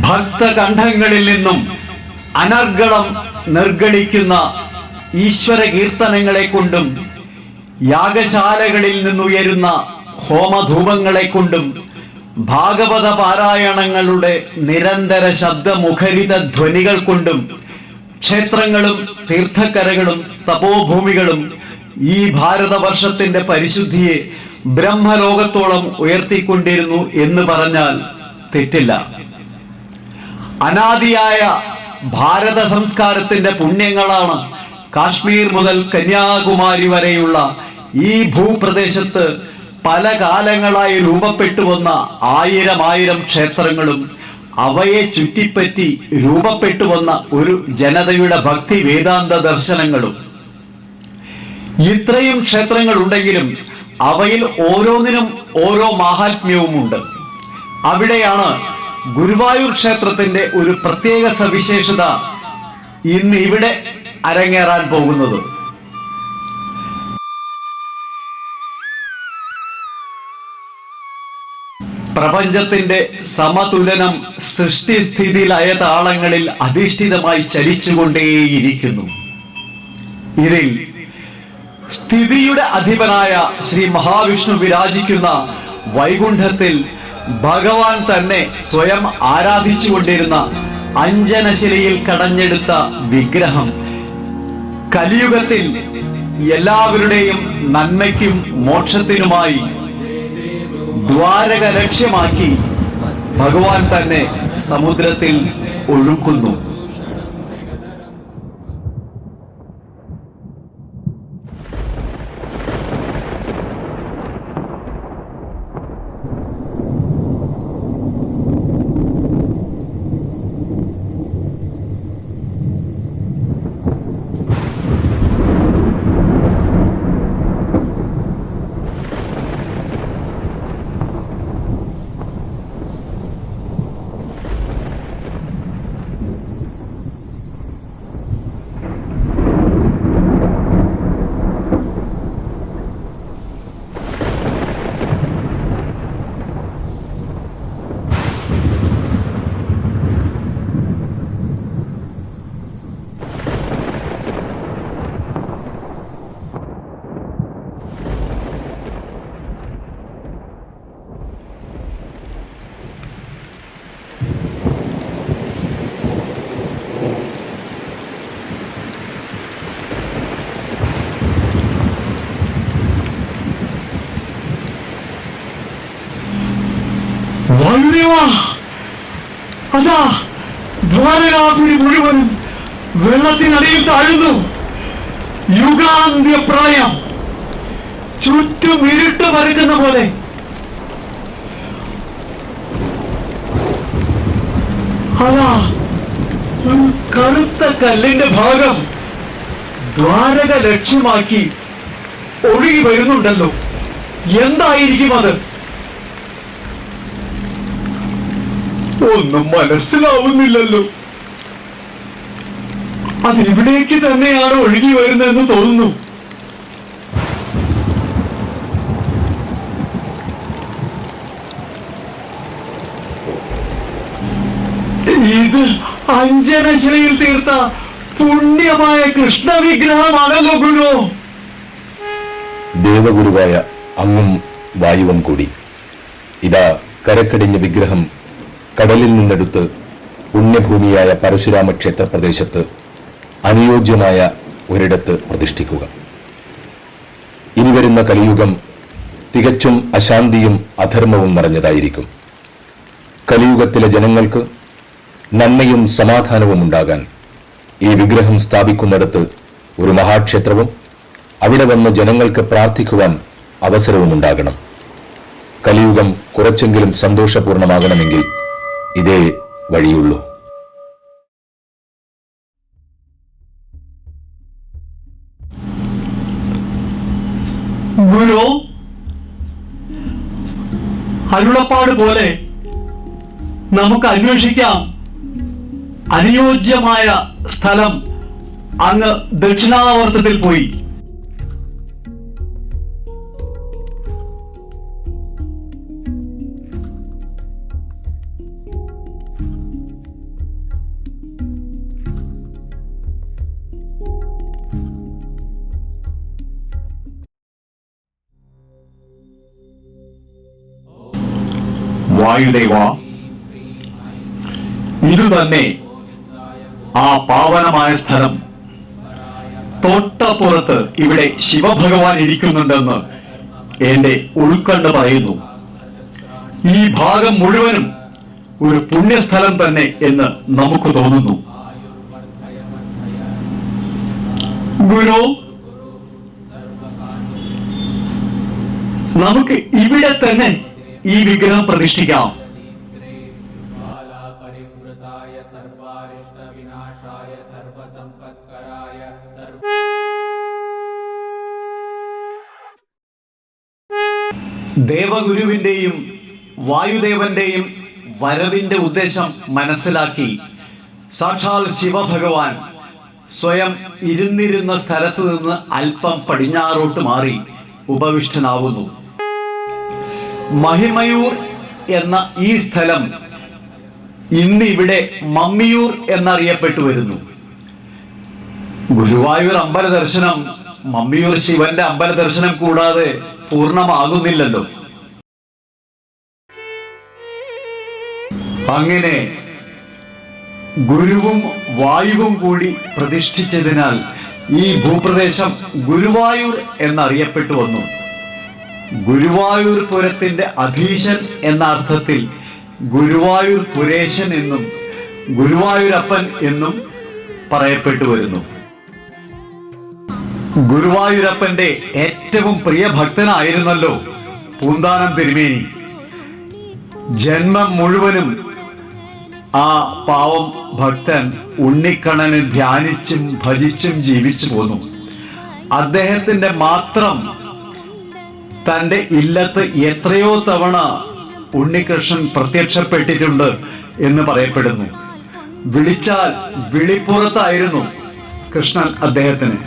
ഭക്തകണ്ഠങ്ങളിൽ നിന്നും അനർഗളം നിർഗളിക്കുന്ന ഈശ്വര കീർത്തനങ്ങളെ കൊണ്ടും യാഗശാലകളിൽ നിന്നുയരുന്ന ഹോമധൂപങ്ങളെ കൊണ്ടും ഭാഗവത പാരായണങ്ങളുടെ നിരന്തര ശബ്ദമുഖരിത ധ്വനികൾ കൊണ്ടും ക്ഷേത്രങ്ങളും തീർത്ഥക്കരകളും തപോഭൂമികളും ഈ ഭാരതവർഷത്തിന്റെ പരിശുദ്ധിയെ ബ്രഹ്മലോകത്തോളം ഉയർത്തിക്കൊണ്ടിരുന്നു എന്ന് പറഞ്ഞാൽ തെറ്റില്ല. അനാദിയായ ഭാരത സംസ്കാരത്തിന്റെ പുണ്യങ്ങളാണ് കാശ്മീർ മുതൽ കന്യാകുമാരി വരെയുള്ള ഈ ഭൂപ്രദേശത്ത് പല കാലങ്ങളായി രൂപപ്പെട്ടു വന്ന ആയിരം ക്ഷേത്രങ്ങളും അവയെ ചുറ്റിപ്പറ്റി രൂപപ്പെട്ടു വന്ന ഒരു ജനതയുടെ ഭക്തി വേദാന്ത ദർശനങ്ങളും. ഇത്രയും ക്ഷേത്രങ്ങൾ ഉണ്ടെങ്കിലും അവയിൽ ഓരോന്നിനും ഓരോ മാഹാത്മ്യവുമുണ്ട്. അവിടെയാണ് ഗുരുവായൂർ ക്ഷേത്രത്തിന്റെ ഒരു പ്രത്യേക സവിശേഷത ഇന്ന് ഇവിടെ അരങ്ങേറാൻ പോകുന്നത്. പ്രപഞ്ചത്തിന്റെ സമതുലനം സൃഷ്ടിസ്ഥിതി ലയ താളങ്ങളിൽ അധിഷ്ഠിതമായി ചലിച്ചുകൊണ്ടേയിരിക്കുന്നു. ഇതിൽ സ്ഥിതിയുടെ അധിപനായ ശ്രീ മഹാവിഷ്ണു വിരാജിക്കുന്ന വൈകുണ്ഠത്തിൽ ഭഗവാൻ തന്നെ സ്വയം ആരാധിച്ചുകൊണ്ടിരുന്ന അഞ്ജനശിലയിൽ കടഞ്ഞെടുത്ത വിഗ്രഹം കലിയുഗത്തിൽ എല്ലാവരുടെയും നന്മയ്ക്കും മോക്ഷത്തിനുമായി ദ്വാരക ലക്ഷ്യമാക്കി ഭഗവാൻ തന്നെ സമുദ്രത്തിൽ ഒഴുക്കുന്നു. അതാ ദ്വാരകാപുരി മുഴുവനും വെള്ളത്തിനടിയിൽ താഴുന്നു. യുഗാന്ത്യ പ്രളയം ചുറ്റും ഇരുട്ട് പരക്കുന്ന പോലെ. അതാ ഒരു കറുത്ത കല്ലിന്റെ ഭാഗം ദ്വാരക ലക്ഷ്യമാക്കി ഒഴുകി വരുന്നുണ്ടല്ലോ. എന്തായിരിക്കും അത്? ഒന്നും മനസ്സിലാവുന്നില്ലല്ലോ. അത് ഇവിടേക്ക് തന്നെയാണ് ഒഴുകി വരുന്നതെന്ന് തോന്നുന്നു. ഇത് അഞ്ജനശിലയിൽ തീർത്ത പുണ്യമായ കൃഷ്ണ വിഗ്രഹമാണല്ലോ ഗുരു. ദേവഗുരുവായ അങ്ങും വായുവും കൂടി ഇതാ കരക്കടിഞ്ഞ വിഗ്രഹം കടലിൽ നിന്നെടുത്ത് പുണ്യഭൂമിയായ പരശുരാമ ക്ഷേത്ര പ്രദേശത്ത് അനുയോജ്യമായ ഒരിടത്ത് പ്രതിഷ്ഠിക്കുക. ഇനി വരുന്ന കലിയുഗം തികച്ചും അശാന്തിയും അധർമ്മവും നിറഞ്ഞതായിരിക്കും. കലിയുഗത്തിലെ ജനങ്ങൾക്ക് നന്മയും സമാധാനവും ഉണ്ടാകാൻ ഈ വിഗ്രഹം സ്ഥാപിക്കുന്നിടത്ത് ഒരു മഹാക്ഷേത്രവും അവിടെ വന്ന് ജനങ്ങൾക്ക് പ്രാർത്ഥിക്കുവാൻ അവസരവും ഉണ്ടാകണം. കലിയുഗം കുറച്ചെങ്കിലും സന്തോഷപൂർണമാകണമെങ്കിൽ ഇതേ വഴിയുള്ളൂ. ഗുരു, അരുളപ്പാട് പോലെ നമുക്ക് അന്വേഷിക്കാം. അനുയോജ്യമായ സ്ഥലം അങ്ങ് ദക്ഷിണാവർത്തത്തിൽ പോയി. വായുദേവ, ഇതുതന്നെ ആ പാവനമായ സ്ഥലം. തൊട്ടപ്പുറത്ത് ഇവിടെ ശിവഭഗവാൻ ഇരിക്കുന്നുണ്ടെന്ന് എന്റെ ഉൾക്കണ്ണ് പറയുന്നു. ഈ ഭാഗം മുഴുവനും ഒരു പുണ്യസ്ഥലം തന്നെ എന്ന് നമുക്ക് തോന്നുന്നു. ഗുരു, നമുക്ക് ഇവിടെ തന്നെ ഈ വിഗ്രഹം പ്രതിഷ്ഠിക്കാം. ദേവഗുരുവിന്റെയും വായുദേവന്റെയും വരവിന്റെ ഉദ്ദേശം മനസ്സിലാക്കി സാക്ഷാൽ ശിവഭഗവാൻ സ്വയം ഇരുന്നിരുന്ന സ്ഥലത്ത് നിന്ന് അല്പം പടിഞ്ഞാറോട്ട് മാറി ഉപവിഷ്ടനാവുന്നു. മഹിമയൂർ എന്ന ഈ സ്ഥലം ഇന്നിവിടെ മമ്മിയൂർ എന്നറിയപ്പെട്ടു വരുന്നു. ഗുരുവായൂർ അമ്പല ദർശനം മമ്മിയൂർ ശിവന്റെ അമ്പല ദർശനം കൂടാതെ പൂർണ്ണമാകുന്നില്ലല്ലോ. അങ്ങനെ ഗുരുവും വായുവും കൂടി പ്രതിഷ്ഠിച്ചതിനാൽ ഈ ഭൂപ്രദേശം ഗുരുവായൂർ എന്നറിയപ്പെട്ടു വന്നു. ഗുരുവായൂർ പുരത്തിന്റെ അധീശൻ എന്ന അർത്ഥത്തിൽ ഗുരുവായൂർ പുരേശൻ എന്നും ഗുരുവായൂരപ്പൻ എന്നും പറയപ്പെട്ടു വരുന്നു. ഗുരുവായൂരപ്പന്റെ ഏറ്റവും പ്രിയ ഭക്തനായിരുന്നല്ലോ പൂന്താനം തിരുമേനി. ജന്മം മുഴുവനും ആ പാവം ഭക്തൻ ഉണ്ണിക്കണ്ണനെ ധ്യാനിച്ചും ഭജിച്ചും ജീവിച്ചു പോന്നു. അദ്ദേഹത്തിന്റെ മാത്രം തന്റെ ഇല്ലത്ത് എത്രയോ തവണ ഉണ്ണികൃഷ്ണൻ പ്രത്യക്ഷപ്പെട്ടിട്ടുണ്ട് എന്ന് പറയപ്പെടുന്നു. വിളിച്ചാൽ വിളിപ്പുറത്തായിരുന്നു കൃഷ്ണൻ അദ്ദേഹത്തിന്.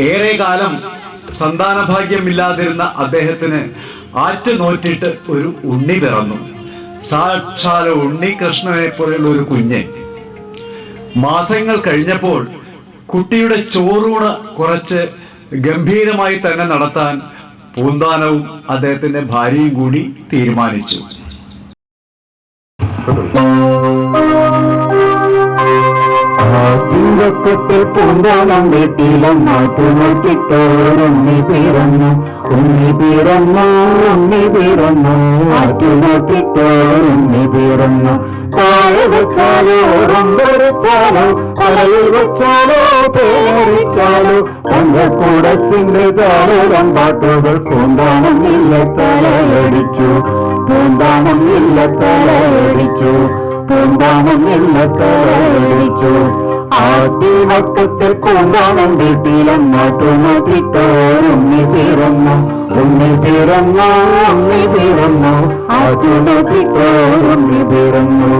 ഏറെ കാലം സന്താനഭാഗ്യമില്ലാതിരുന്ന അദ്ദേഹത്തിന് ആറ്റുനോറ്റിട്ട് ഒരു ഉണ്ണി പിറന്നു. സാക്ഷാൽ ഉണ്ണികൃഷ്ണനെ പോലെയുള്ള ഒരു കുഞ്ഞ്. മാസങ്ങൾ കഴിഞ്ഞപ്പോൾ കുട്ടിയുടെ ചോറൂണ് കുറച്ച് ഗംഭീരമായി തന്നെ നടത്താൻ പൂന്താനവും അദ്ദേഹത്തിന്റെ ഭാര്യയും കൂടി തീരുമാനിച്ചു. ആറ്റിൻവക്കത്തിൽ പൂന്താനം വീട്ടിലും നാട്ടുനോക്കിട്ടോരുണ്ണി പിറന്നു, ഉണ്ണി പിറന്നു, ഉണ്ണി പിറന്നു, ആറ്റുനോക്കിട്ടോരുണ്ണി പിറന്നു. താഴെ വെച്ചാലോ റമ്പറിച്ചാലോ തലയിൽ വെച്ചാലോ പേരിച്ചാലോ തങ്കക്കൂടത്തിന്റെ താരം പാട്ടുകൾ പൂന്താനം ഇല്ല തലയടിച്ചു, പൂന്താനം ഇല്ല തലയടിച്ചു, പൂന്താനം ഇല്ല തലയടിച്ചു. ആദ്യമക്കത്തിൽ പൂന്താനം വീട്ടിലും നാട്ടുനോക്കിട്ടോരുണ്ണി പിറന്നു, ഉണ്ണി പിറന്നു, ഉണ്ണി പിറന്നു, ആറ്റുനോക്കിട്ടോരുണ്ണി പിറന്നു.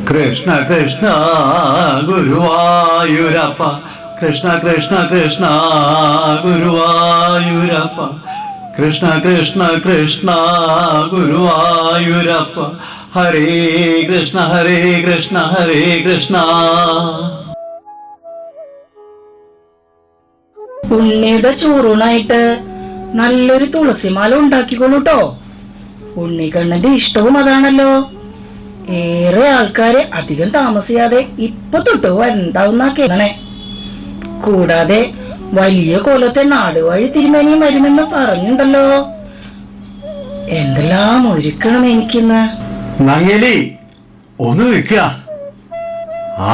കൃഷ്ണ കൃഷ്ണ ഗുരുവായൂരപ്പ, കൃഷ്ണ കൃഷ്ണ കൃഷ്ണ ഗുരുവായൂരപ്പ, കൃഷ്ണ കൃഷ്ണ കൃഷ്ണ ഗുരുവായൂരപ്പ, ഹരേ കൃഷ്ണ ഹരേ കൃഷ്ണ ഹരേ കൃഷ്ണ. ഉണ്ണിയുടെ ചോറൂണായിട്ട് നല്ലൊരു തുളസിമാല ഉണ്ടാക്കിക്കോളൂട്ടോ. ഉണ്ണിക്കണ്ണന്റെ ഇഷ്ടവും അതാണല്ലോ. ഏറെ ആൾക്കാര് അധികം താമസിയാതെ ഇപ്പൊ തൊട്ട് വരണ്ടാവുന്ന കേൾക്കണേ. കൂടാതെ വലിയ കോലത്തെ നാടുവഴി തിരുമേനിയും വരുമെന്ന് പറഞ്ഞിട്ടുണ്ടല്ലോ. എന്തെല്ലാം ഒരുക്കണം എനിക്കിന്ന്. നങ്ങലി ഒന്ന് നിൽക്കുക.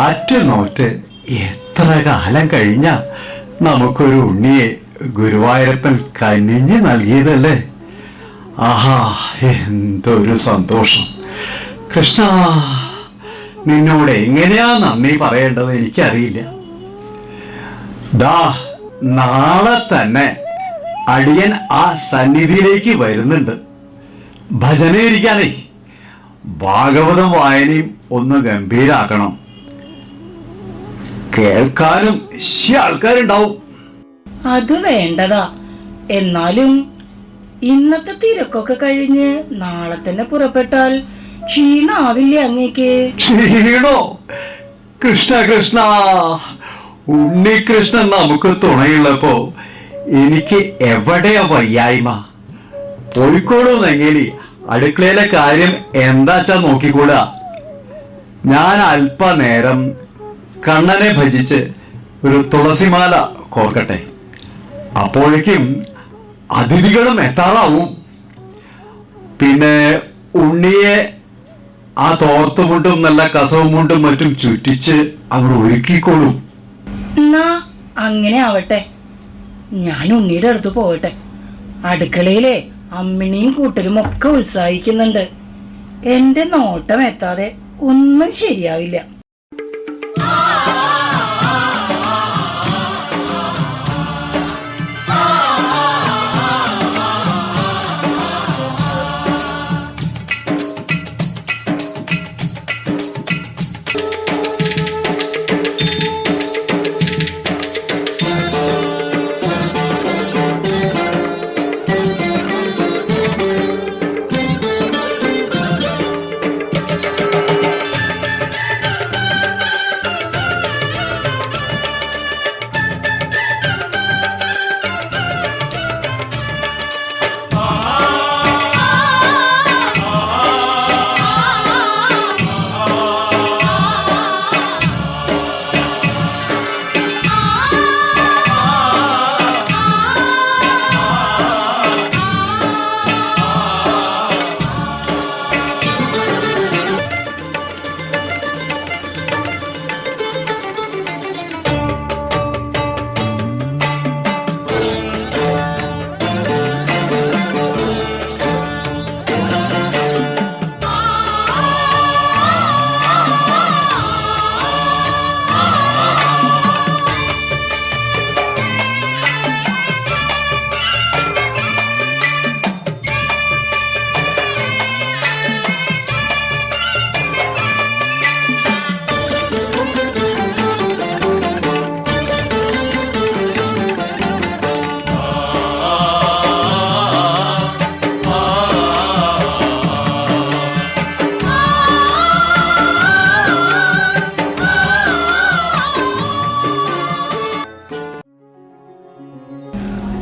ആറ്റുനോറ്റ് എത്ര കാലം കഴിഞ്ഞ നമുക്കൊരു ഉണ്ണിയെ ഗുരുവായൂരപ്പൻ കനിഞ്ഞു നൽകിയതല്ലേ. ആഹാ, എന്തൊരു സന്തോഷം. കൃഷ്ണ, നിന്നോട് എങ്ങനെയാ നന്ദി പറയേണ്ടത് എനിക്കറിയില്ല. ദാ നാളെ തന്നെ അടിയൻ ആ സന്നിധിയിലേക്ക് വരുന്നുണ്ട്. ഭജനയിരിക്കാനേ ഭാഗവതം വായനയും ഒന്ന് ഗംഭീരാക്കണം. കേൾക്കാനും ആൾക്കാരുണ്ടാവും. അത് വേണ്ടതാ. എന്നാലും ഇന്നത്തെ തിരക്കൊക്കെ കഴിഞ്ഞ് നാളെ തന്നെ പുറപ്പെട്ടാൽ ക്ഷീണാവില്ലേ അങ്ങേക്ക്? ക്ഷീണോ? കൃഷ്ണ കൃഷ്ണ, ഉണ്ണികൃഷ്ണൻ നമുക്ക് തുണയുള്ളപ്പോ എനിക്ക് എവിടെയോ വയ്യായ്മ. പോയിക്കോളൂ നെങ്ങേലി, അടുക്കളയിലെ കാര്യം എന്താച്ചാ നോക്കിക്കൂടാ. ഞാൻ അല്പനേരം കണ്ണനെ ഭജിച്ച് ഒരു തുളസിമാല കോർക്കട്ടെ. അപ്പോഴേക്കും അതിഥികളും എത്താറാവും. പിന്നെ ഉണ്ണിയെ ആ തോർത്തുമുണ്ടും നല്ല കസവും മുണ്ടും മറ്റും ചുറ്റിച്ച് അവർ ഒരുക്കിക്കോളും. എന്നാ അങ്ങനെ ആവട്ടെ. ഞാൻ ഉണ്ണിയുടെ അടുത്ത് പോകട്ടെ. അടുക്കളയിലെ അമ്മിണിയും കൂട്ടരും ഒക്കെ ഉത്സാഹിക്കുന്നുണ്ട്. എന്റെ നോട്ടം എത്താതെ ഒന്നും ശരിയാവില്ല.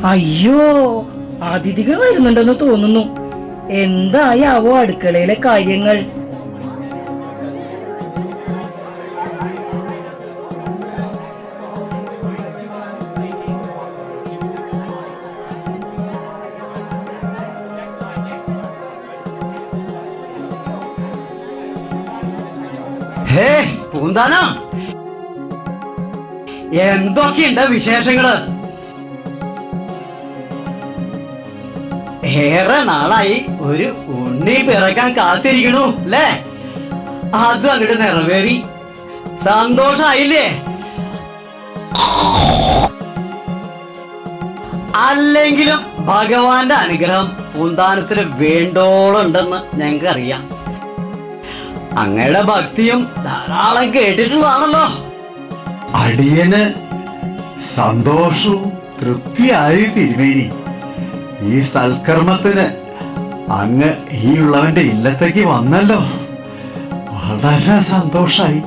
അയ്യോ, അതിഥികൾ വരുന്നുണ്ടെന്ന് തോന്നുന്നു. എന്തായാവോ അടുക്കളയിലെ കാര്യങ്ങൾ. ഹേ പൂന്താന, എന്തൊക്കെയുണ്ട് വിശേഷങ്ങള്? ഏറെ നാളായി ഒരു ഉണ്ണി പിറക്കാൻ കാത്തിരിക്കണു അല്ലേ? അതും അങ്ങോട്ട് നിറവേറി. സന്തോഷായില്ലേ? അല്ലെങ്കിലും ഭഗവാന്റെ അനുഗ്രഹം പൂന്താനത്തിന് വേണ്ടോളം ഉണ്ടെന്ന് ഞങ്ങൾക്ക് അറിയാം. അങ്ങയുടെ ഭക്തിയും ധാരാളം കേട്ടിട്ടുള്ളതാണല്ലോ. അടിയന് സന്തോഷവും തൃപ്തിയായി തിരുമേനി. ഈ സൽക്കർമ്മത്തിന് അങ്ങ് ഈ ഉള്ളവന്റെ ഇല്ലത്തേക്ക് വന്നല്ലോ, വളരെ സന്തോഷായി.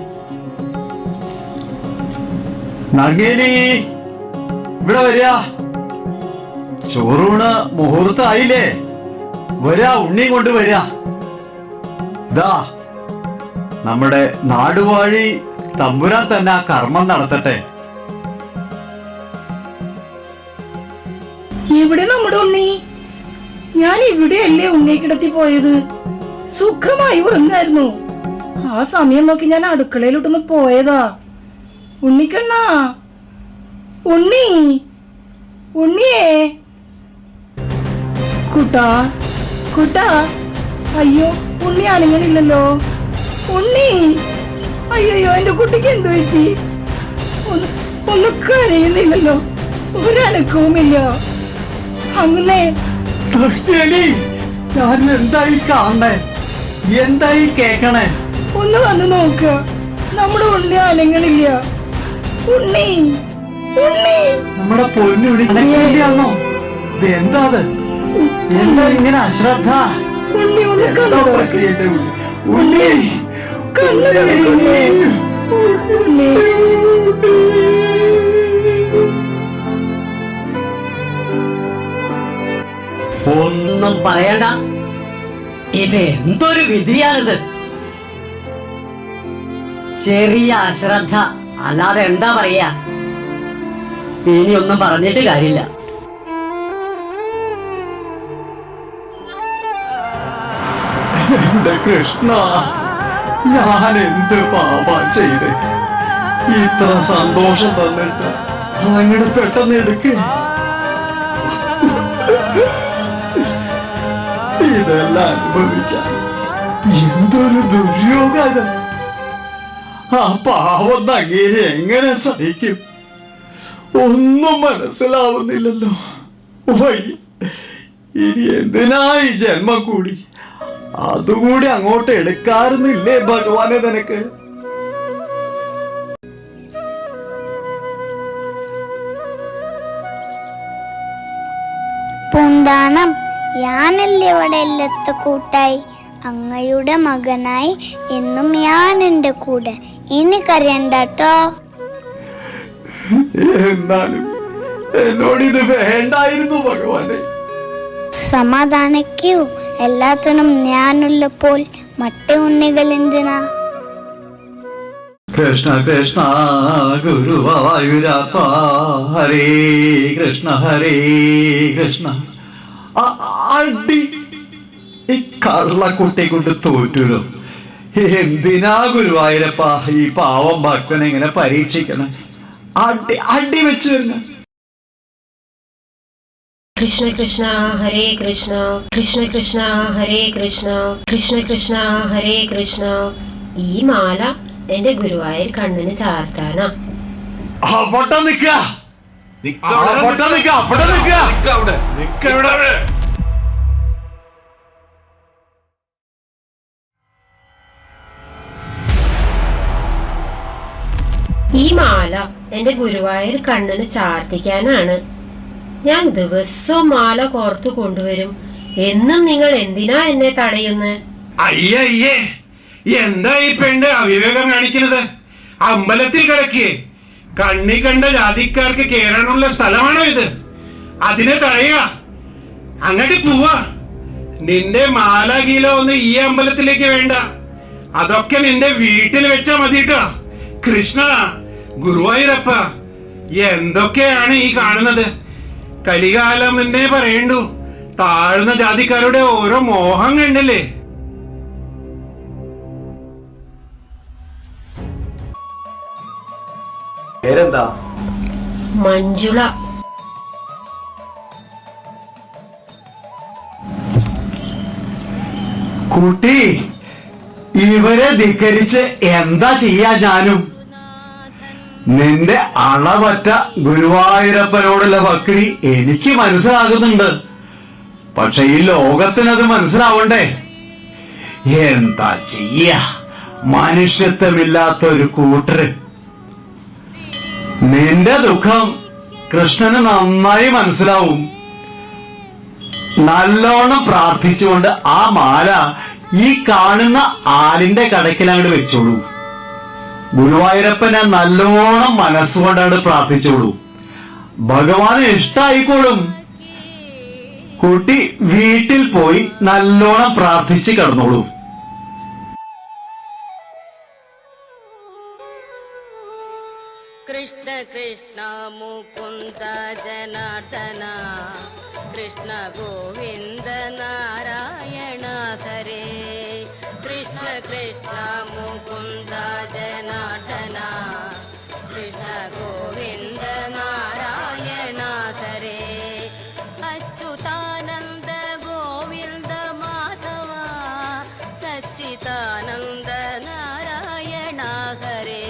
നങ്ങേലി, ഇവിടെ വരിക. ചോറൂണ് മുഹൂർത്തായില്ലേ? വരാ, ഉണ്ണി കൊണ്ടുവരിക. ഇതാ നമ്മുടെ നാടുവാഴി തമ്പുരാൻ തന്നെ ആ കർമ്മം നടത്തട്ടെ. ഇവിടെ നമ്മുടെ ഉണ്ണി. ഞാൻ ഇവിടെയല്ലേ ഉണ്ണിയെ കിടത്തി പോയത്. സുഖമായി ഉറങ്ങായിരുന്നു. ആ സമയം നോക്കി ഞാൻ അടുക്കളയിലോട്ടൊന്ന് പോയതാ. ഉണ്ണിക്കണ്ണാ, ഉണ്ണി, ഉണ്ണിയേ, കുട്ടാ, കുട്ടാ. അയ്യോ, ഉണ്ണി അനങ്ങണില്ലല്ലോ. ഉണ്ണി, അയ്യോ, എന്റെ കുട്ടിക്ക് എന്തു പറ്റി? ഒന്നും കരയുന്നില്ലല്ലോ, ഒരനക്കവുമില്ല. അങ്ങനെ ഞാൻ എന്തായി കാണണേ, എന്തായി കേക്കണേ? ഒന്ന് വന്ന് നോക്ക. നമ്മുടെ ഉണ്ണി അനങ്ങണില്ല. ഉണ്ണി, ഉണ്ണി, നമ്മുടെ പൊന്നുണ്ണി അനങ്ങിയാണോ? ഇത് എന്താ? എന്താ ഇങ്ങനെ അശ്രദ്ധ? ഉണ്ണി ഒന്ന് കണ്ടോ? ഉണ്ണി, ഉണ്ണി. പറയണ്ട. ഇത് എന്തൊരു വിധിയാണിത്. ചെറിയ അശ്രദ്ധ, അല്ലാതെ എന്താ പറയാ. ഇനിയൊന്നും പറഞ്ഞിട്ട് കാര്യമില്ല. എന്റെ കൃഷ്ണ, ഞാൻ എന്ത് പാപാ ചെയ്ത് ഇത്ര സന്തോഷം തന്നിട്ട് അങ്ങനെ പെട്ടെന്ന് എടുക്ക്. ഇതെല്ലാം അനുഭവിക്കാൻ എന്തൊരു ദുര്യോഗം. ആ പാവം അങ്ങേരെ എങ്ങനെ സഹിക്കും? ഒന്നും മനസ്സിലാവുന്നില്ലല്ലോ. വയ്യ, ഇനി എന്തിനാ ഈ ജന്മം കൂടി? അതുകൂടി അങ്ങോട്ട് എടുക്കാറുന്നില്ലേ ഭഗവാനെ നിനക്ക്? പൂന്താനം, ഞാനല്ലേ ഇവിടെ എല്ലാത്ത കൂട്ടായി, അങ്ങയുടെ മകനായി എന്നും ഞാൻ എന്റെ കൂടെ. ഇനി കരയണ്ടോ? എന്നാലും എന്നോട് ഇത് വേണ്ടായിരുന്നു ഭഗവാനെ. സമാധാനിക്കൂ, എല്ലാത്തിനും ഞാനുള്ളപ്പോൾ മറ്റേ ഉണ്ണികൾ എന്തിനാ? കൃഷ്ണ കൃഷ്ണ ഗുരുവായൂരപ്പ, ഹരേ കൃഷ്ണ ഹരേ കൃഷ്ണ. അടി, ഈ കള്ളക്കുട്ടി കൊണ്ട് തോറ്റൂലോ. എന്തിനാ ഗുരുവായൂരപ്പ ഈ പാവം ഭക്തനെ ഇങ്ങനെ പരീക്ഷിക്കണേ? അടി അടി വെച്ച് വരുന്ന. കൃഷ്ണ കൃഷ്ണ ഹരേ കൃഷ്ണ, കൃഷ്ണ കൃഷ്ണ ഹരേ കൃഷ്ണ, കൃഷ്ണ കൃഷ്ണ ഹരേ കൃഷ്ണ. ഈ മാല എന്റെ ഗുരുവായൂർ കണ്ണിന് ചാർത്താനാ. അവിടെ നിക്ക, അവിടെ നിക്ക, അവിടെ നിക്ക. ഈ മാല എന്റെ ഗുരുവായൂർ കണ്ണിന് ചാർത്തിക്കാനാണ്. ഞാൻ ദിവസവും മാല കോർത്തു കൊണ്ടുവരും. എന്നും നിങ്ങൾ എന്തിനാ എന്നെ തടയുന്നത്? അയ്യേ, എന്താ ഈ പെണ്ണ് അവിവേകം കാണിക്കുന്നത്? അമ്പലത്തിൽ കിടക്കേ കണ്ണി കണ്ട ജാതിക്കാർക്ക് കേറാനുള്ള സ്ഥലമാണോ ഇത്? അതിനെ തടയുക, അങ്ങോട്ട് പോവാ. നിന്റെ മാല കിലോ ഒന്നും ഈ അമ്പലത്തിലേക്ക് വേണ്ട, അതൊക്കെ നിന്റെ വീട്ടിൽ വെച്ചാ മതിട്ടോ. കൃഷ്ണ, ഗുരുവായൂരപ്പ, എന്തൊക്കെയാണ് ഈ കാണുന്നത്? കലികാലം എന്നേ പറയണ്ടു. താഴ്ന്ന ജാതിക്കാരുടെ ഓരോ മോഹം കണ്ടില്ലേ? പേരെന്താ? മഞ്ജുള. കുട്ടി, ഇവരെ ധിക്കരിച്ച് എന്താ ചെയ്യാ ഞാനും? നിന്റെ അളവറ്റ ഗുരുവായൂരപ്പനോടുള്ള ഭക്തി എനിക്ക് മനസ്സിലാകുന്നുണ്ട്. പക്ഷെ ഈ ലോകത്തിനത് മനസ്സിലാവണ്ടേ? എന്താ ചെയ്യ, മനുഷ്യത്വമില്ലാത്ത ഒരു കൂട്ടര്. നിന്റെ ദുഃഖം കൃഷ്ണന് നന്നായി മനസ്സിലാവും. നല്ലോണം പ്രാർത്ഥിച്ചുകൊണ്ട് ആ മാല ഈ കാണുന്ന ആലിന്റെ കടക്കിലങ്ങോട്ട് വെച്ചോളൂ. ഗുരുവായൂരപ്പനെ നല്ലോണം മനസ്സുകൊണ്ടാണ് പ്രാർത്ഥിച്ചോളൂ. ഭഗവാന് ഇഷ്ടായിക്കോളും. കുട്ടി വീട്ടിൽ പോയി നല്ലോണം പ്രാർത്ഥിച്ച് കിടന്നോളൂ. കൃഷ്ണ കൃഷ്ണ മുകുന്ദ ജനാർദ്ദന, കൃഷ്ണ ഗോവിന്ദ നാരായണ ഹരേ. കൃഷ്ണ കൃഷ്ണ മുകുന്ദ ജനാർദ്ദന, കൃഷ്ണ ഗോവിന്ദ നാരായണ ഹരേ. അച്യുതാനന്ദ ഗോവിന്ദ മാധവ, സച്ചിദാനന്ദ നാരായണ ഹരേ.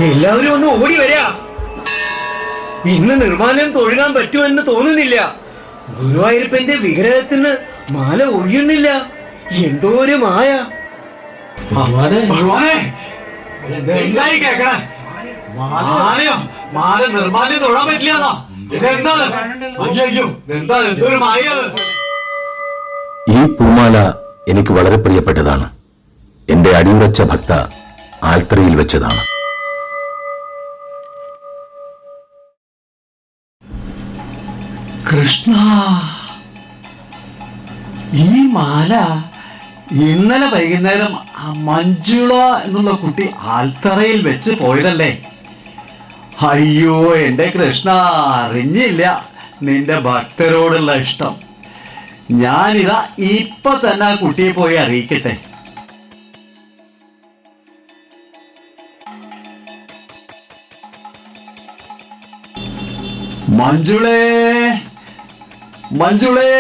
എല്ലാവരും ഒന്ന് ഓടി വരാ. ഇന്ന് നിർമ്മാല്യം തൊഴുകാൻ പറ്റുമെന്ന് തോന്നുന്നില്ല. ഗുരുവായൂരപ്പന്റെ വിഗ്രഹത്തിന് മാല ഒഴിയുന്നില്ല. എന്തോ ഒരു മായ. എന്തായി കേക്കണേ? മാല നിർമ്മാല്യം തൊഴാൻ പറ്റില്ല. ഇതെന്താണ്? അയ്യോ, എന്താ എന്തൊരു മായ. ഈ പൂമാല എനിക്ക് വളരെ പ്രിയപ്പെട്ടതാണ്. എന്റെ അടിയുറച്ച ഭക്ത ആൽത്തറയിൽ വെച്ചതാണ്. കൃഷ്ണ, ഈ മാല ഇന്നലെ വൈകുന്നേരം മഞ്ജുള എന്നുള്ള കുട്ടി ആൽത്തറയിൽ വെച്ച് പോയതല്ലേ? അയ്യോ എന്റെ കൃഷ്ണ, അറിഞ്ഞില്ല നിന്റെ ഭക്തരോടുള്ള ഇഷ്ടം. ഞാനിതാ ഇപ്പൊ തന്നെ ആ കുട്ടിയെ പോയി അറിയിക്കട്ടെ. മഞ്ജുളേ, മഞ്ജുളേ,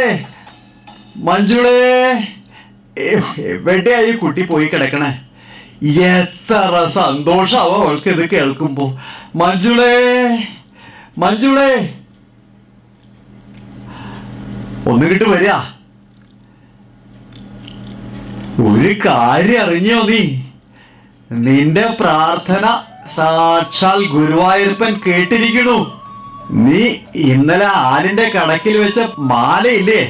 മഞ്ജുളേ, എവിടെയാ ഈ കുട്ടി പോയി കിടക്കണേ? എത്ര സന്തോഷാവോ അവൾക്ക് ഇത് കേൾക്കുമ്പോ. മഞ്ജുളേ, മഞ്ജുളേ, ഒന്നിട്ട് വരിക. ഒരു കാര്യം അറിഞ്ഞോ നീ? നിന്റെ പ്രാർത്ഥന സാക്ഷാൽ ഗുരുവായൂരപ്പൻ കേട്ടിരിക്കണു. നീ ഇന്നലെ ആലിന്റെ കടക്കിൽ വെച്ച മാലയില്ലേ,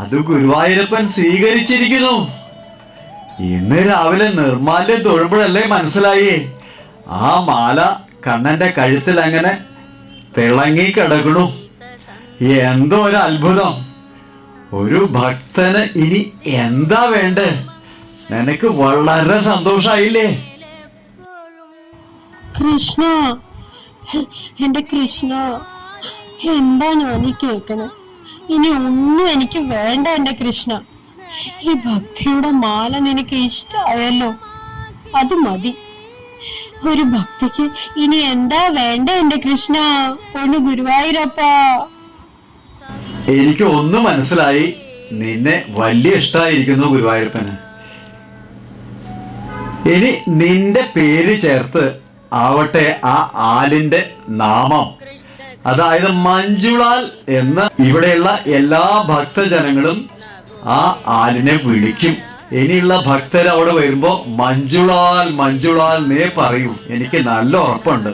അത് ഗുരുവായൂരപ്പൻ സ്വീകരിച്ചിരിക്കുന്നു. ഇന്ന് രാവിലെ നിർമ്മാല്യം തൊഴുമ്പോഴല്ലേ മനസ്സിലായേ ആ മാല കണ്ണന്റെ കഴുത്തിൽ അങ്ങനെ തിളങ്ങി കിടക്കണു. എന്തോ ഒരു അത്ഭുതം. ഒരു ഭക്തന് ഇനി എന്താ വേണ്ടേ? നിനക്ക് വളരെ സന്തോഷായില്ലേ? കൃഷ്ണ, എന്റെ കൃഷ്ണ, എന്താ ഞാൻ ഈ കേക്കണേ? ഇനി ഒന്നും എനിക്ക് വേണ്ട എന്റെ കൃഷ്ണ. ഈ ഭക്തിയുടെ മാല നിനക്ക് ഇഷ്ടായല്ലോ, അത് മതി. ഒരു ഭക്തിക്ക് ഇനി എന്താ വേണ്ട എന്റെ കൃഷ്ണ? പൊണ്ണു ഗുരുവായൂരപ്പ. എനിക്ക് ഒന്ന് മനസ്സിലായി, നിന്നെ വലിയ ഇഷ്ടായിരിക്കുന്നു ഗുരുവായൂരപ്പന്. ഇനി നിന്റെ പേര് ചേർത്ത് ആവട്ടെ ആ ആലിന്റെ നാമം, അതായത് മഞ്ജുളാൽ എന്ന് ഇവിടെയുള്ള എല്ലാ ഭക്തജനങ്ങളും ആ ആലിനെ വിളിക്കും. ഇനിയുള്ള ഭക്തർ അവിടെ വരുമ്പോ മഞ്ജുളാൽ മഞ്ജുളാൽ നേ പറയൂ. എനിക്ക് നല്ല ഉറപ്പുണ്ട്.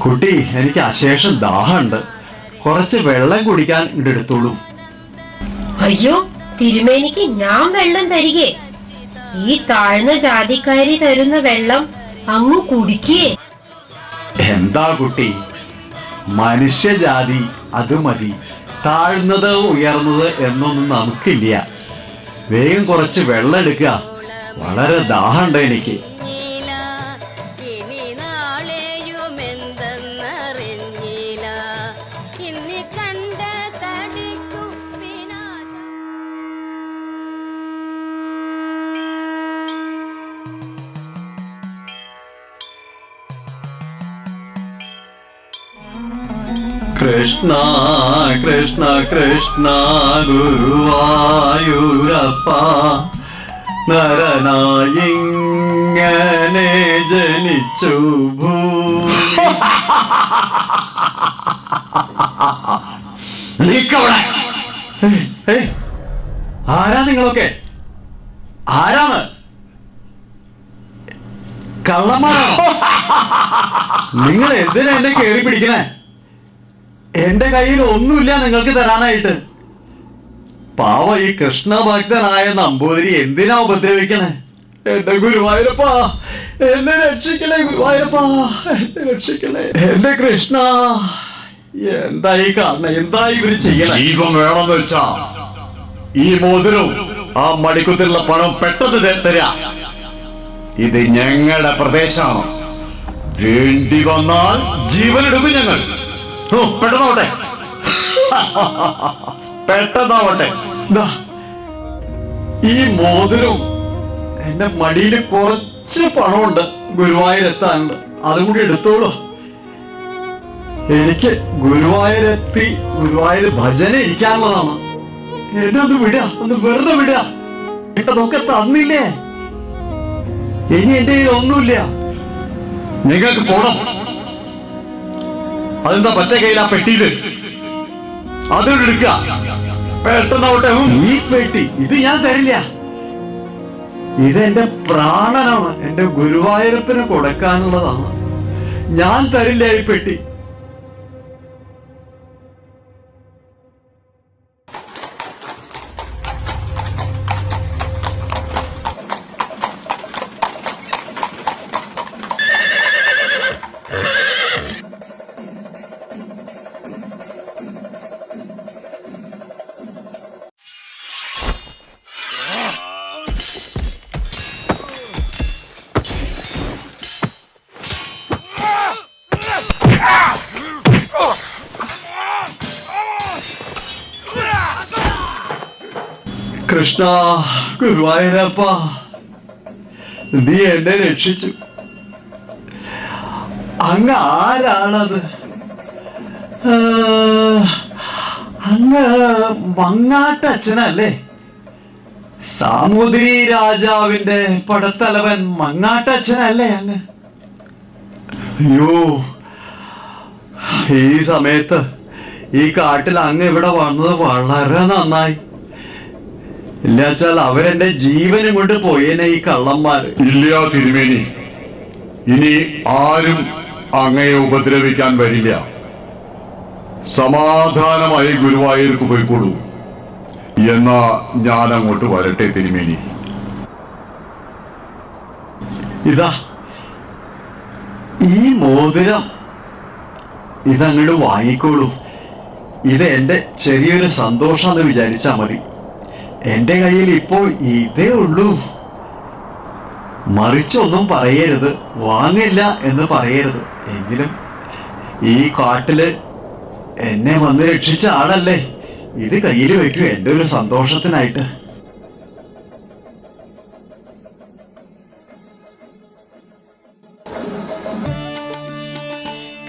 കുട്ടി, എനിക്ക് അശേഷം ദാഹമുണ്ട്. കുറച്ച് വെള്ളം കുടിക്കാൻ ഇങ്ങോട്ട് എടുത്തോളൂ. അയ്യോ തിരുമേനിക്ക് ഞാൻ വെള്ളം തരികേ? ഈ താഴ്ന്ന ജാതിക്കാരി തരുന്ന വെള്ളം അങ്ങ് കുടിക്കേ? എന്താ കുട്ടി, മനുഷ്യജാതി അത് മതി. താഴ്ന്നത് ഉയർന്നത് എന്നൊന്നും നമുക്കില്ല. വേഗം കുറച്ച് വെള്ളം എടുക്കുക. വളരെ ദാഹമുണ്ട് എനിക്ക്. ഇനി നാളെയും എന്തെന്നറിഞ്ഞില്ല, ഇനി കണ്ട തടിക്കു വിനാശം. കൃഷ്ണ കൃഷ്ണ കൃഷ്ണ ഗുരുവായൂരപ്പ, നരനായിങ്ങനെ ജനിച്ചു ആരാ നിങ്ങളൊക്കെ? ആരാണ്? കള്ളന്മാരാണോ? നിങ്ങൾ എന്തിനാ എന്നെ കേറി പിടിക്കണേ? എന്റെ കയ്യിൽ ഒന്നുമില്ല നിങ്ങൾക്ക് തരാനായിട്ട്. പാവ ഈ കൃഷ്ണഭക്തനായ നമ്പൂതിരി എന്തിനാ ഉപദ്രവിക്കണേ? എന്റെ ഗുരുവായൂരപ്പ, എന്നെ രക്ഷിക്കണേ ഗുരുവായൂരപ്പ, എന്നെ രക്ഷിക്കണേ എന്റെ കൃഷ്ണ. എന്താ ഈ കാണണേ? എന്താ ഇവര് ചെയ്യണേ? ജീവൻ വേണമെന്ന് വെച്ചാ ഈ മോതിരവും ആ മടിക്കുത്തിലുള്ള പണം പെട്ടെന്ന് തരാ. ഇത് ഞങ്ങളുടെ പ്രദേശമാണ്. വേണ്ടി വന്നാൽ ജീവനെടുക്കും ഞങ്ങൾ. പെട്ടെന്നാവട്ടെ, പെട്ടെന്നാവട്ടെ. ഈ മോതിരവും എന്റെ മടിയിൽ കുറച്ച് പണമുണ്ട് ഗുരുവായൂരെത്താനുണ്ട്. അതും കൂടി എടുത്തോളൂ. എനിക്ക് ഗുരുവായൂരെത്തി ഗുരുവായൂർ ഭജന ഇരിക്കാനുള്ളതാണ്. എന്നെ ഒന്ന് വിടുക, ഒന്ന് വെറുതെ വിടുക. ഇതൊക്കെ തന്നില്ലേ? ഇനി എന്റെ കയ്യിൽ ഒന്നുമില്ല. നിങ്ങൾക്ക് പോണം. അതെന്താ മറ്റേ കയ്യിൽ ആ പെട്ടിയില് അതുകൊണ്ട് എടുക്കുക പെട്ടെന്നാവട്ടെ. ഈ പെട്ടി ഇത് ഞാൻ തരില്ല. ഇതെന്റെ പ്രാണനാണ്. എന്റെ ഗുരുവായൂരപ്പന് കൊടുക്കാനുള്ളതാണ്. ഞാൻ തരില്ല ഈ പെട്ടി. കൃഷ്ണ, ഗുരുവായൂരപ്പ, നീ എന്നെ രക്ഷിച്ചു. അങ്ങ് ആരാണത്? അങ്ങ് മങ്ങാട്ടച്ഛനല്ലേ? സാമൂതിരി രാജാവിന്റെ പടത്തലവൻ മങ്ങാട്ടച്ഛനല്ലേ അങ്ങ്? അയ്യോ, ഈ സമയത്ത് ഈ കാട്ടിൽ അങ്ങ് ഇവിടെ വന്നത് വളരെ നന്നായി. ഇല്ലാച്ചാൽ അവരെന്റെ ജീവനും കൊണ്ട് പോയേനെ ഈ കള്ളന്മാര്. ഇല്ല തിരുമേനി, ഇനി ആരും അങ്ങയെ ഉപദ്രവിക്കാൻ വരില്ല. സമാധാനമായി ഗുരുവായൂർക്ക് പോയിക്കോളൂ. എന്നാ ഞാൻ അങ്ങോട്ട് വരട്ടെ തിരുമേനി. ഇതാ ഈ മോതിരം, ഇതങ്ങോട്ട് വാങ്ങിക്കോളൂ. ഇത് എന്റെ ചെറിയൊരു സന്തോഷാന്ന് വിചാരിച്ചാ മതി. എന്റെ കയ്യിൽ ഇപ്പോൾ ഇതേ ഉള്ളൂ. മറിച്ചൊന്നും പറയരുത്, വാങ്ങില്ല എന്ന് പറയരുത്. എങ്കിലും ഈ കാട്ടില് എന്നെ വന്ന് രക്ഷിച്ച ആളല്ലേ, ഇത് കയ്യിൽ വെക്കൂ എന്റെ ഒരു സന്തോഷത്തിനായിട്ട്.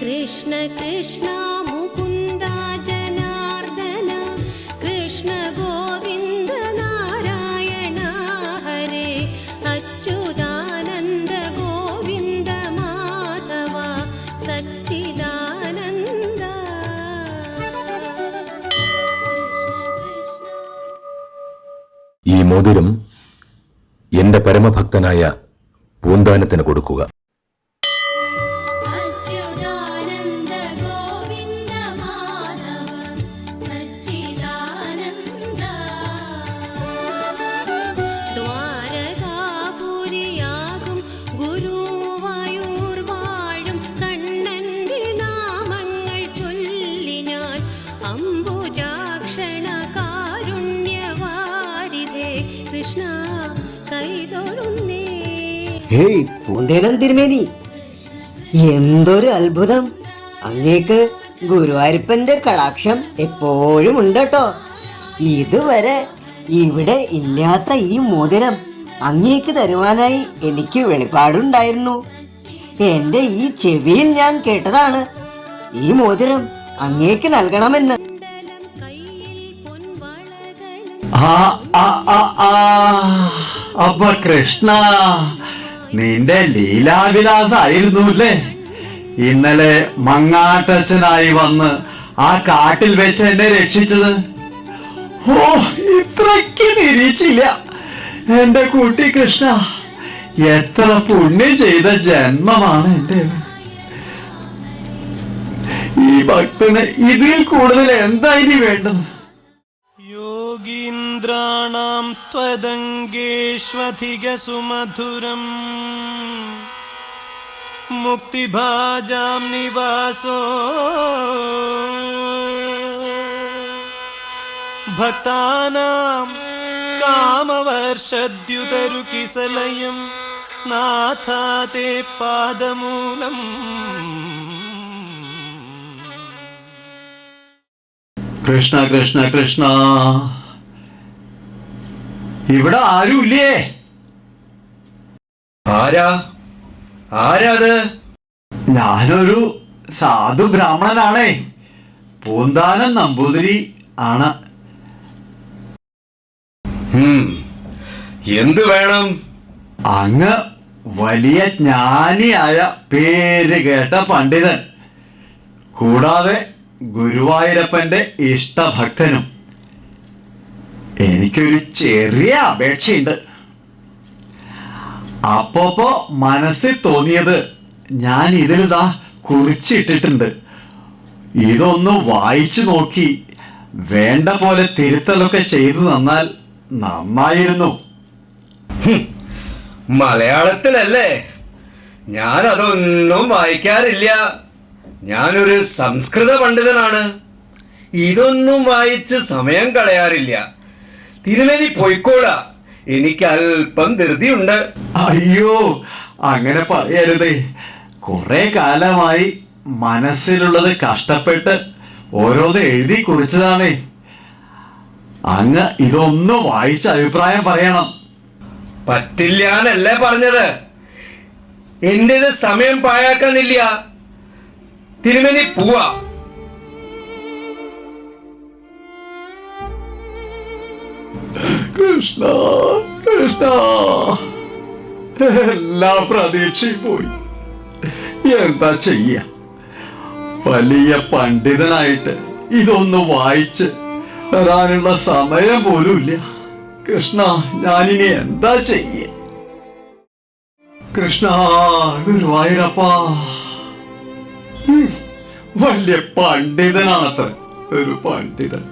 കൃഷ്ണ കൃഷ്ണ മുകുന്ദ ജനാർദ്ദന, കൃഷ്ണ ഗോവിന്ദ നാരായണ ഹരേ, അച്യുതാനന്ദ ഗോവിന്ദ മാധവ സച്ചിദാനന്ദ. ഈ മോതിരം എന്റെ പരമഭക്തനായ പൂന്താനത്തിന് കൊടുക്കുക. അച്യുതാനന്ദ ഗോവിന്ദ മാധവ സച്ചിദാനന്ദ. ദ്വാരകാപുരിയാകും ഗുരുവായൂർ വാഴും കണ്ണന്റെ നാമങ്ങൾ ചൊല്ലി ഞാൻ, അംബുജാക്ഷണ കാരുണ്യവാരിധേ കൃഷ്ണ കൈതൊഴുന്നേ. ഹേയ് പൂന്തേനൻ തിരുമേനി, എന്തൊരു അത്ഭുതം! അങ്ങേക്ക് ഗുരുവായൂരപ്പന്റെ കടാക്ഷം എപ്പോഴും ഉണ്ട് കേട്ടോ. ഇതുവരെ ഇവിടെ ഇല്ലാത്ത ഈ മോതിരം അങ്ങേക്ക് തരുവാനായി എനിക്ക് വെളിപ്പാടുണ്ടായിരുന്നു. എന്റെ ഈ ചെവിയിൽ ഞാൻ കേട്ടതാണ് ഈ മോതിരം അങ്ങേക്ക് നൽകണമെന്ന്. അപ്പൊ കൃഷ്ണ, നിന്റെ ലീലാവിലാസായിരുന്നു അല്ലേ ഇന്നലെ മങ്ങാട്ടച്ഛനായി വന്ന് ആ കാട്ടിൽ വെച്ച് എന്നെ രക്ഷിച്ചത്? ഓ, ഇത്രയ്ക്ക് തിരിച്ചില്ല എന്റെ കുട്ടി കൃഷ്ണ. എത്ര പുണ്യം ചെയ്ത ജന്മമാണ് എന്റെ. ഈ ഭക്തന് ഇതിൽ കൂടുതൽ എന്താ ഇനി വേണ്ടത്? യോഗീന്ദ്രാണാം ത്വദംഗേഷ്വധിക സുമധുരം, മുക്തിഭാജാം നിവാസോ ഭക്താനാം കാമവർഷദ്യുതരുകിസലയം, നാഥാ തേ പാദമൂലം. കൃഷ്ണ കൃഷ്ണ കൃഷ്ണ, ഇവിടെ ആരുമില്ലേ? ആരാത്? ഞാനൊരു സാധു ബ്രാഹ്മണനാണേ, പൂന്താനം നമ്പൂതിരി ആണ്. എന്ത് വേണം? അങ്ങ് വലിയ ജ്ഞാനിയായ പേര് കേട്ട പണ്ഡിതൻ, കൂടാതെ ഗുരുവായൂരപ്പന്റെ ഇഷ്ടഭക്തനും. എനിക്കൊരു ചെറിയ അപേക്ഷയുണ്ട്. അപ്പോ മനസ്സിൽ തോന്നിയത് ഞാൻ ഇതിലിതാ കുറിച്ചിട്ടിട്ടുണ്ട്. ഇതൊന്ന് വായിച്ചു നോക്കി വേണ്ട പോലെ തിരുത്തലൊക്കെ ചെയ്തു തന്നാൽ നന്നായിരുന്നു. മലയാളത്തിലല്ലേ? ഞാൻ അതൊന്നും വായിക്കാറില്ല. ഞാനൊരു സംസ്കൃത പണ്ഡിതനാണ്. ഇതൊന്നും വായിച്ച് സമയം കളയാറില്ല. തിരുമേനി പോയിക്കോളാ, എനിക്ക് അല്പം ധൃതിയുണ്ട്. അയ്യോ, അങ്ങനെ പറയരുതേ. കുറെ കാലമായി മനസ്സിലുള്ളത് കഷ്ടപ്പെട്ട് ഓരോന്ന് എഴുതി കുറിച്ചതാണേ. അങ്ങ് ഇതൊന്ന് വായിച്ച അഭിപ്രായം പറയണം. പറ്റില്ലാന്നല്ലേ പറഞ്ഞത്? എന്റേത് സമയം പാഴാക്കാനില്ല. തിരുമേനി പോവാ. കൃഷ്ണ കൃഷ്ണ, എല്ലാ പ്രതീക്ഷയും പോയി. എന്താ ചെയ്യ? വലിയ പണ്ഡിതനായിട്ട് ഇതൊന്ന് വായിച്ച് തരാനുള്ള സമയം പോലും ഇല്ല. കൃഷ്ണ, ഞാനിനി എന്താ ചെയ്യ? കൃഷ്ണ, ഗുരുവായൂരപ്പ. വലിയ പണ്ഡിതനാണത്ര, ഒരു പണ്ഡിതൻ.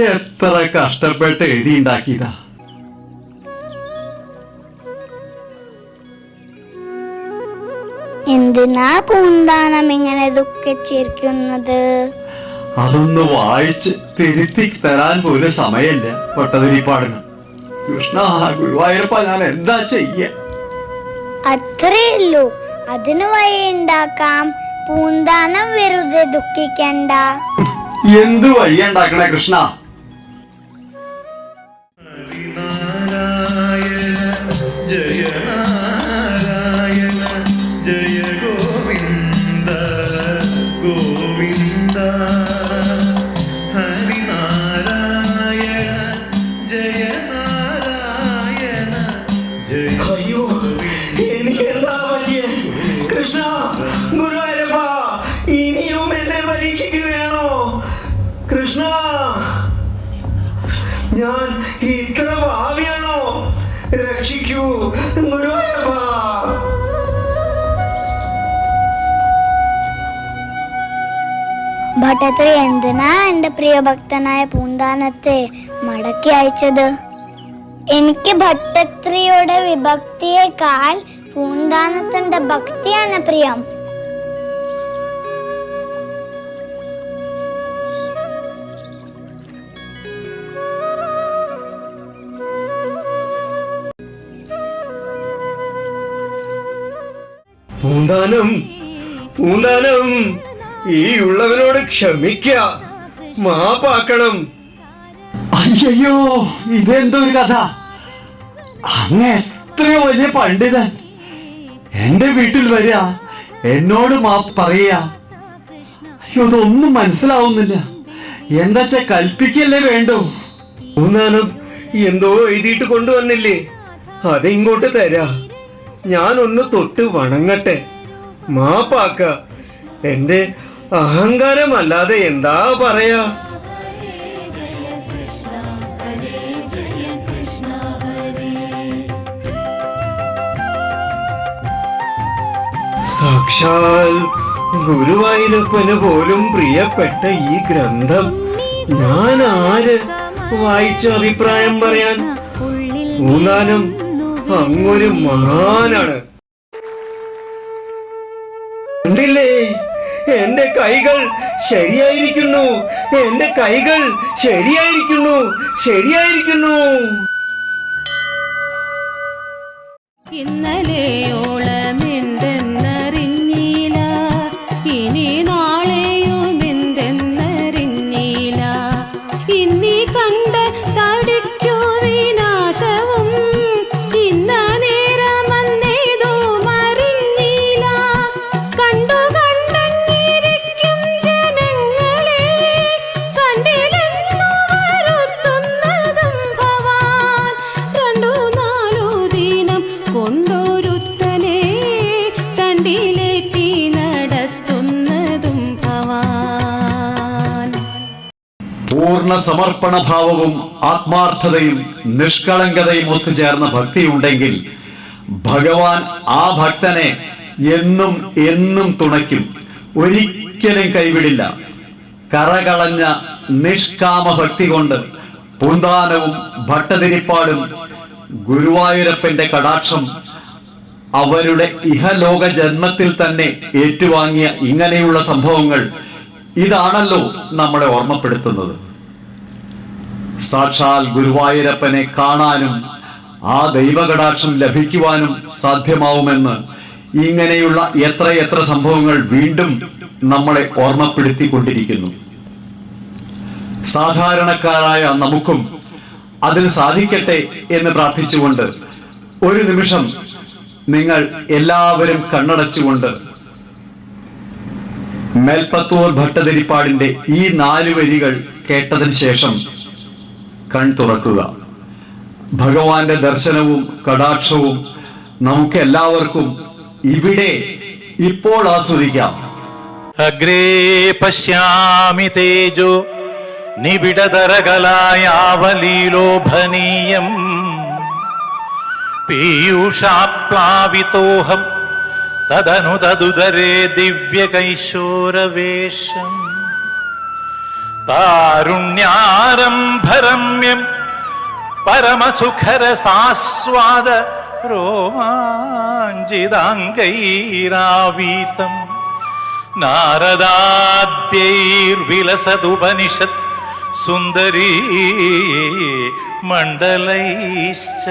എത്ര കഷ്ടപ്പെട്ട് എഴുതിണ്ടാക്കിയതാ. എന്തിനാ പൂന്താനം ഇങ്ങനെ ദുഃഖിച്ചിരിക്കുന്നത്? അതൊന്ന് വായിച്ച് തിരുത്തി തരാൻ പോലും സമയമില്ല പൊട്ടതിരിപ്പാടിന്. കൃഷ്ണ, ഗുരുവായൂരപ്പ, ഞാൻ എന്താ ചെയ്യ? അത്രേ ഉള്ളൂ. അതിന് വഴി ഉണ്ടാക്കാം. പൂന്താനം വെറുതെ ദുഃഖിക്കണ്ട. എന്ത് വഴിയുണ്ടാക്കണേ കൃഷ്ണ? ജയ നാരായണ ജയ ഗോവിന്ദ ഗോവിന്ദ ഹരിനാരായണ ജയ നാരായണ ജയ. അയ്യോ, എനിക്ക് എന്താ പറ്റിയ? കൃഷ്ണ, ഗുരുവായൂരപ്പ, ഇനിയും എന്നെ പരീക്ഷിക്കുകയാണോ? കൃഷ്ണ, ഞാൻ ഇത്ര ഭാവിയാണോ? രക്ഷിക്കൂ ഗുരുവായൂരപ്പ. ഭട്ടത്രി എന്തിനാ എന്റെ പ്രിയഭക്തനായ പൂന്താനത്തെ മടക്കി അയച്ചത്? എനിക്ക് ഭട്ടത്രിയുടെ വിഭക്തിയേക്കാൾ പൂന്താനത്തിന്റെ ഭക്തിയാണ് പ്രിയം. പൂന്താനം, പൂന്താനം, ഈ ഉള്ളവനോട് ക്ഷമിക്ക, മാപ്പാക്കണം. അയ്യോ, ഇതെന്തൊരു കഥ! അങ്ങ് എത്രയോ വലിയ പണ്ഡിതൻ എന്റെ വീട്ടിൽ വരിക, എന്നോട് മാപ്പ് പറയുക. അയ്യോ, ഇതൊന്നും മനസ്സിലാവുന്നില്ല. എന്താ കൽപ്പിക്കല്ലേ വേണ്ടു? പൂന്താനം എന്തോ എഴുതിയിട്ട് കൊണ്ടുവന്നില്ലേ? അതിങ്ങോട്ട് തരാ. ഞാനൊന്ന് തൊട്ട് വണങ്ങട്ടെ. മാപ്പാക്ക. എന്റെ അഹങ്കാരമല്ലാതെ എന്താ പറയാ? സാക്ഷാൽ ഗുരുവായൂരപ്പന് പോലും പ്രിയപ്പെട്ട ഈ ഗ്രന്ഥം ഞാൻ ആര് വായിച്ച അഭിപ്രായം പറയാൻ? പൂന്താനം അങ്ങൊരു മഹാനാണ്. കണ്ടില്ലേ, എന്റെ കൈകൾ ശരിയായിരിക്കുന്നു. എന്റെ കൈകൾ ശരിയായിരിക്കുന്നു. ശരിയായിരിക്കുന്നു. ഇന്നലെയോളം എന്തെന്നറിഞ്ഞില്ല, ഇനി നാളെയും എന്തെന്നറിഞ്ഞില്ല. ഇന്നീ കണ്ട തടിക്കു വിനാശവും ഇന്ന നേരം അന്നേതും അറിഞ്ഞില്ല. കണ്ടു കണ്ടങ്ങിരിക്കും ജനങ്ങളെ കണ്ടില്ലെന്നു വരുത്തുന്നതും ഭവാൻ. 2-4 ദിനം കൊണ്ടൊരു പൂർണ്ണ സമർപ്പണഭാവവും ആത്മാർത്ഥതയും നിഷ്കളങ്കതയും ഒത്തുചേർന്ന ഭക്തിയുണ്ടെങ്കിൽ ഭഗവാൻ ആ ഭക്തനെ എന്നും എന്നും തുണയ്ക്കും, ഒരിക്കലും കൈവിടില്ല. കറകളഞ്ഞ നിഷ്കാമ ഭക്തി കൊണ്ട് പൂന്താനവും ഭട്ടതിരിപ്പാടും ഗുരുവായൂരപ്പന്റെ കടാക്ഷം അവരുടെ ഇഹലോക ജന്മത്തിൽ തന്നെ ഏറ്റുവാങ്ങിയ ഇങ്ങനെയുള്ള സംഭവങ്ങൾ ഇതാണല്ലോ നമ്മളെ ഓർമ്മപ്പെടുത്തുന്നത്. സാക്ഷാൽ ഗുരുവായൂരപ്പനെ കാണാനും ആ ദൈവകടാക്ഷം ലഭിക്കുവാനും സാധ്യമാവുമെന്ന് ഇങ്ങനെയുള്ള എത്രയെത്ര സംഭവങ്ങൾ വീണ്ടും നമ്മളെ ഓർമ്മപ്പെടുത്തിക്കൊണ്ടിരിക്കുന്നു. സാധാരണക്കാരായ നമുക്കും അതിൽ സാധിക്കട്ടെ എന്ന് പ്രാർത്ഥിച്ചുകൊണ്ട് ഒരു നിമിഷം നിങ്ങൾ എല്ലാവരും കണ്ണടച്ചുകൊണ്ട് മേൽപ്പത്തൂർ ഭട്ടതിരിപ്പാടിന്റെ ഈ 4 വരികൾ കേട്ടതിന് ശേഷം കൺ തുറക്കുക. ഭഗവാന്റെ ദർശനവും കടാക്ഷവും നമുക്ക് എല്ലാവർക്കും ഇവിടെ ഇപ്പോൾ ആസ്വദിക്കാം. അഗ്രേ പശ്യാമി തേജോ നിബിഡതരകലായാവലീലോഭനീയം പീയൂഷാപ്ലാവിതോഹം തദനു തദുദരേ ദിവ്യകൈശോരവേഷം താരുണ്യാരംഭരമ്യം പരമസുഖരസാസ്വാദ രോമാഞ്ചിതാംഗൈരാവീതം നാരദാദ്യൈർവിലസതുപനിഷത് സുന്ദരീ മണ്ഡലൈശ്ച